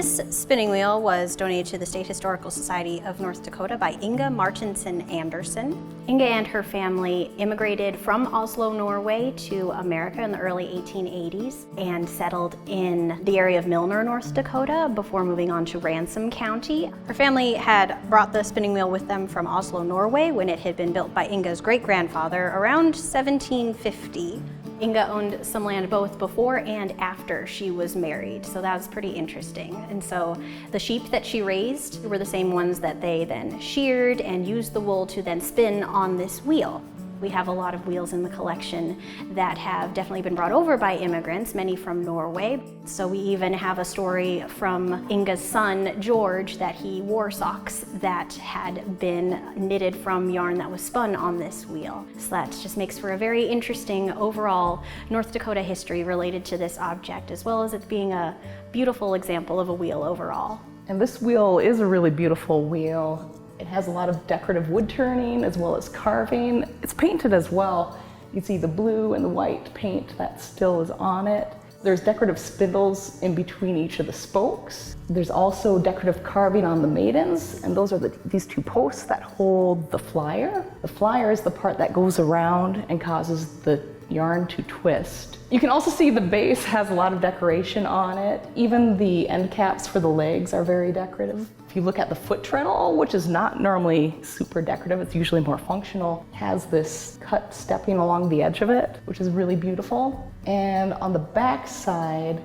This spinning wheel was donated to the State Historical Society of North Dakota by Inga Martinson Anderson. Inga and her family immigrated from Oslo, Norway to America in the early 1880s and settled in the area of Milner, North Dakota before moving on to Ransom County. Her family had brought the spinning wheel with them from Oslo, Norway when it had been built by Inga's great-grandfather around 1750. Inga owned some land both before and after she was married, so that was pretty interesting. And so the sheep that she raised were the same ones that they then sheared and used the wool to then spin on this wheel. We have a lot of wheels in the collection that have definitely been brought over by immigrants, many from Norway. So we even have a story from Inga's son, George, that he wore socks that had been knitted from yarn that was spun on this wheel. So that just makes for a very interesting overall North Dakota history related to this object, as well as it being a beautiful example of a wheel overall. And this wheel is a really beautiful wheel. It has a lot of decorative wood turning as well as carving. It's painted as well. You see the blue and the white paint that still is on it. There's decorative spindles in between each of the spokes. There's also decorative carving on the maidens, and those are these two posts that hold the flyer. The flyer is the part that goes around and causes the yarn to twist. You can also see the base has a lot of decoration on it. Even the end caps for the legs are very decorative. If you look at the foot treadle, which is not normally super decorative, it's usually more functional, has this cut stepping along the edge of it, which is really beautiful. And on the back side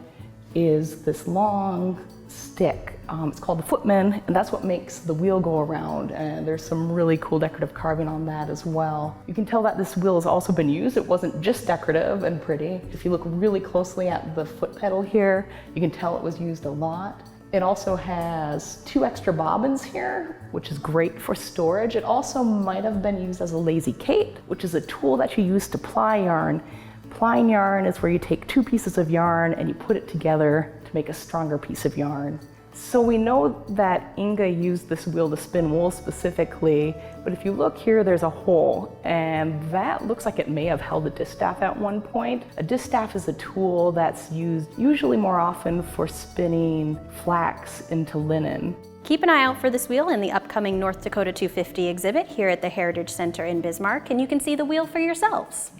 is this long stick. It's called the footman, and that's what makes the wheel go around, and there's some really cool decorative carving on that as well. You can tell that this wheel has also been used. It wasn't just decorative and pretty. If you look really closely at the foot pedal here, you can tell it was used a lot. It also has 2 extra bobbins here, which is great for storage. It also might have been used as a lazy Kate, which is a tool that you use to ply yarn. Plying yarn is where you take 2 pieces of yarn and you put it together to make a stronger piece of yarn. So we know that Inga used this wheel to spin wool specifically, but if you look here, there's a hole, and that looks like it may have held a distaff at one point. A distaff is a tool that's used usually more often for spinning flax into linen. Keep an eye out for this wheel in the upcoming North Dakota 250 exhibit here at the Heritage Center in Bismarck, and you can see the wheel for yourselves.